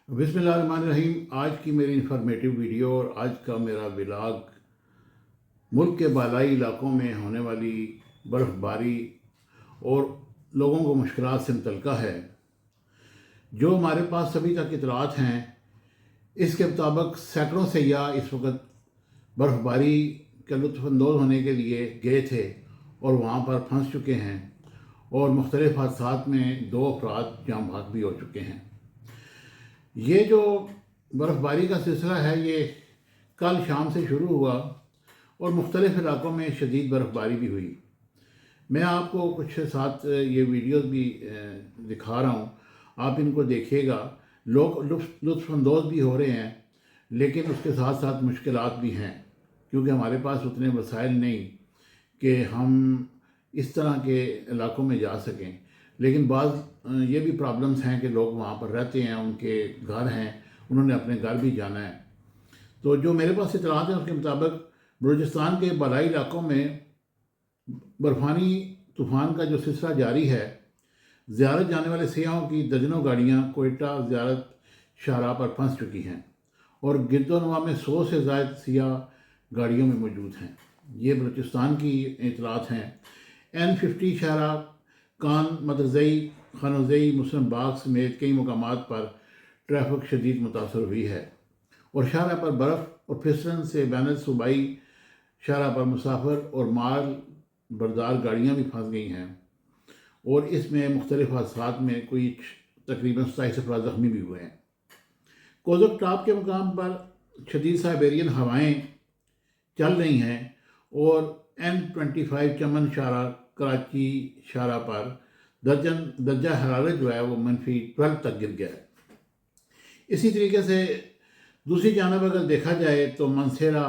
बिस्मिल्लाहिर्रहमानिर्रहीम। आज की मेरी इंफॉर्मेटिव वीडियो और आज का मेरा व्लॉग मुल्क के बालाई इलाकों में होने वाली बर्फ़बारी और लोगों को मुश्किलात से मुतल्लिक़ है। जो हमारे पास अभी तक इतलात हैं, इसके मुताबिक सैकड़ों सयाह इस वक्त बर्फ़बारी का लुत्फ़अंदोज़ होने के लिए गए थे और वहाँ पर फंस चुके हैं और मुख्तलिफ़ हादसात में 2 अफराद जाँ बहक भी हो चुके हैं। ये जो बर्फ़बारी का सिलसिला है ये कल शाम से शुरू हुआ और मुख्तलिफ़ इलाक़ों में शदीद बर्फ़बारी भी हुई। मैं आपको कुछ साथ ये वीडियोस भी दिखा रहा हूँ, आप इनको देखिएगा। लोग लुत्फ़अंदोज़ भी हो रहे हैं, लेकिन उसके साथ साथ मुश्किलात भी हैं, क्योंकि हमारे पास उतने वसाइल नहीं कि हम इस तरह के इलाक़ों में जा सकें। लेकिन बाज़ ये भी प्रॉब्लम्स हैं कि लोग वहाँ पर रहते हैं, उनके घर हैं, उन्होंने अपने घर भी जाना है। तो जो मेरे पास इत्तलात हैं उसके मुताबिक बलूचिस्तान के बालाई इलाक़ों में बर्फ़ानी तूफ़ान का जो सिलसिला जारी है, ज़ियारत जाने वाले सियाहों की दर्जनों गाड़ियाँ कोयटा ज़ियारत शाहराह पर फंस चुकी हैं और गिरदोनवा में 100 से ज़ायद सियाह गाड़ियों में मौजूद हैं। ये बलूचिस्तान की इत्तलात हैं। N50 शाहराह, कान, मदरज़ई, खानोज़ई, मुस्लिम बाग समेत कई मकामात पर ट्रैफिक शदीद मुतासर हुई है और शाहराह पर बर्फ़ और फिसलन से बैन सूबाई शाहराह पर मुसाफिर और माल बरदार गाड़ियाँ भी फंस गई हैं और इसमें मुख्तलिफ़ हादसात में कोई तकरीबन 27 अफराद ज़ख्मी भी हुए हैं। कोज़क टॉप के मुकाम पर शदीद साइबेरियन हवाएँ चल रही हैं और N25 चमन शाहराह कराची शाहराह पर दर्जा हरारत जो है वो -12 तक गिर गया है। इसी तरीके से दूसरी जानब अगर देखा जाए तो मनसेरा,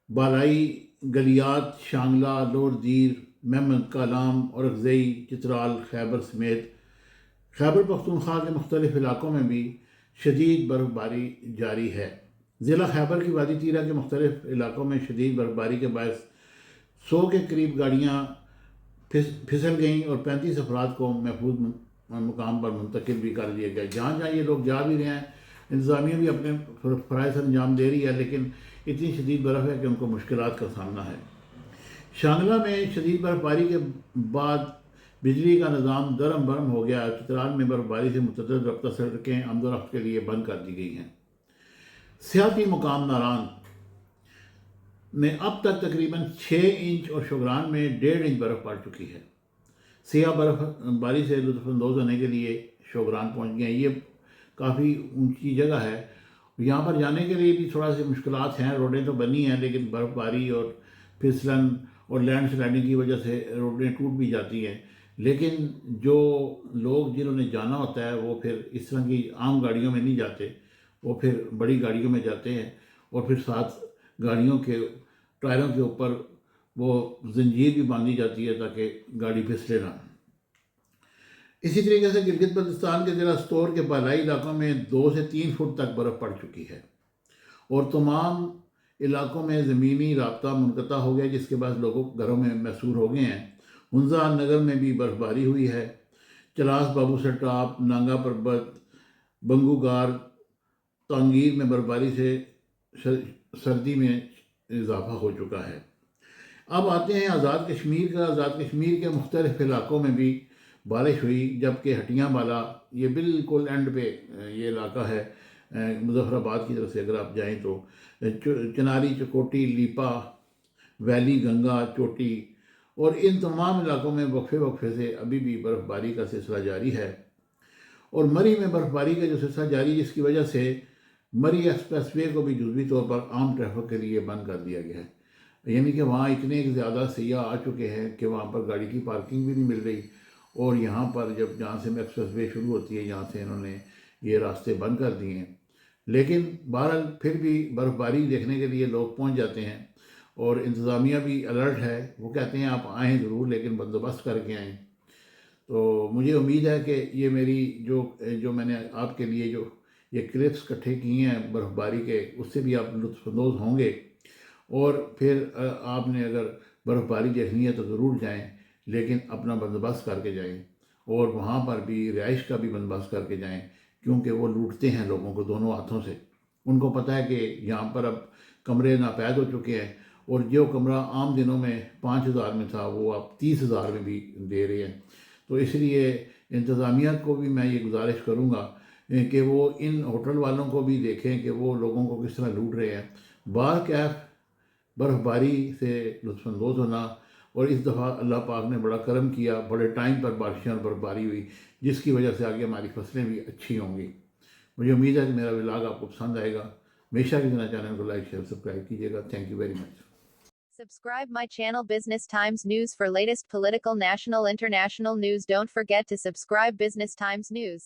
बालाई, गलियात, शांगला, लोअर दीर, महमद कालाम, औरकज़ई, चित्राल, खैबर समेत खैबर पख्तूनख्वा के मुख्तलिफ़ इलाक़ों में भी शदीद बर्फ़बारी जारी है। ज़िला खैबर की वादी तीरा के मुख्तलिफ़ इलाक़ों में शदीद बर्फ़बारी के बायस 100 के करीब गाड़ियाँ फिसल गईं और 35 अफराद को महफूज मुकाम पर मुंतकिल भी कर दिया गया। जहाँ जहाँ ये लोग जा भी रहे हैं, इंतज़ामिया भी अपने फ़राइज़ अंजाम दे रही है, लेकिन इतनी शदीद बर्फ़ है कि उनको मुश्किलात का सामना है। शांगला में शदीद बर्फ़बारी के बाद बिजली का निज़ाम दरम बरम हो गया। चित्राल में बर्फ़बारी से मुतअद्दिद रफ्ता सड़कें आमदोरफ्त के लिए बंद कर दी गई हैं। सियाती मुकाम नारान में अब तक तकरीबन 6 इंच और शोगरान में 1.5 इंच बर्फ़ पड़ चुकी है। सियाह बर्फ़बारी से लुत्फ़अंदोज़ होने के लिए शोगरान पहुँच गए हैं। ये काफ़ी ऊंची जगह है, यहाँ पर जाने के लिए भी थोड़ा सी मुश्किलात हैं। रोडें तो बनी हैं, लेकिन बर्फ़बारी और फिसलन और लैंड स्लाइडिंग की वजह से रोडें टूट भी जाती हैं। लेकिन जो लोग जिन्होंने जाना होता है वो फिर इस तरह की आम गाड़ियों में नहीं जाते, वो फिर बड़ी गाड़ियों में जाते हैं और फिर साथ गाड़ियों के टायरों के ऊपर वो जंजीर भी बांधी जाती है ताकि गाड़ी फिसले ना। इसी तरीके से गिलगित बल्तिस्तान के ज़िला स्तोर के बालाई इलाकों में 2 से 3 फुट तक बर्फ़ पड़ चुकी है और तमाम इलाकों में ज़मीनी राब्ता मुनक़ता हो गया, जिसके बाद लोगों घरों में मैसूर हो गए हैं। हुंजा नगर में भी बर्फ़बारी हुई है। चलास, बाबूसर टॉप, नांगा पर्बत, बंगूगार, तांगीर में बर्फ़बारी से सर्दी में इजाफ़ा हो चुका है। अब आते हैं आज़ाद कश्मीर का। आज़ाद कश्मीर के मुख्तलिफ़ इलाक़ों में भी बारिश हुई, जबकि हटियाँ वाला ये बिल्कुल एंड पे ये इलाका है मुज़फ़्फ़राबाद की तरफ से अगर आप जाएँ तो चिनारी, चकोटी, लीपा वैली, गंगा चोटी और इन तमाम इलाकों में वक्फे वक्फे से अभी भी बर्फ़बारी का सिलसिला जारी है। और मरी में बर्फ़बारी का जो सिलसिला जारी है, जिसकी वजह से मरी एक्सप्रेसवे को भी जुज़वी तौर पर आम ट्रैफिक के लिए बंद कर दिया गया है। यानी कि वहाँ इतने ज़्यादा सयाह आ चुके हैं कि वहाँ पर गाड़ी की पार्किंग भी नहीं मिल रही और यहाँ पर जहाँ से एक्सप्रेसवे शुरू होती है, यहाँ से इन्होंने ये रास्ते बंद कर दिए हैं। लेकिन बहरहाल फिर भी बर्फ़बारी देखने के लिए लोग पहुँच जाते हैं और इंतज़ामिया भी अलर्ट है। वो कहते हैं आप आएँ ज़रूर, लेकिन बंदोबस्त करके आएँ। तो मुझे उम्मीद है कि ये मेरी जो मैंने आपके लिए जो ये क्लिप्स इकट्ठे किए हैं बर्फ़बारी के, उससे भी आप लुत्फ़अंदोज़ होंगे और फिर आपने अगर बर्फ़बारी देखनी है तो ज़रूर जाएं, लेकिन अपना बंदोबस्त करके जाएं और वहाँ पर भी रिहाइश का भी बंदोबस्त करके जाएं, کیونکہ وہ لوٹتے ہیں لوگوں کو دونوں ہاتھوں سے. ان کو پتہ ہے کہ یہاں پر اب کمرے ناپید ہو چکے ہیں، اور جو کمرہ عام دنوں میں 5,000 میں تھا وہ اب 30,000 میں بھی دے رہے ہیں. تو اس لیے انتظامیہ کو بھی میں یہ گزارش کروں گا کہ وہ ان ہوٹل والوں کو بھی دیکھیں کہ وہ لوگوں کو کس طرح لوٹ رہے ہیں. بعض کیف برف باری سے لطف اندوز ہونا، اور اس دفعہ اللہ پاک نے بڑا کرم کیا، بڑے ٹائم پر بارشیں اور برف باری ہوئی، جس کی وجہ سے آگے ہماری فصلیں بھی اچھی ہوں گی. مجھے امید ہے کہ میرا ولاگ آپ کو پسند آئے گا. ہمیشہ کی طرح چینل کو لائک شیئر سبسکرائب کیجیے گا. Thank you very much. Subscribe my channel Business Times News for latest political, national, international news. Don't forget to subscribe Business Times News.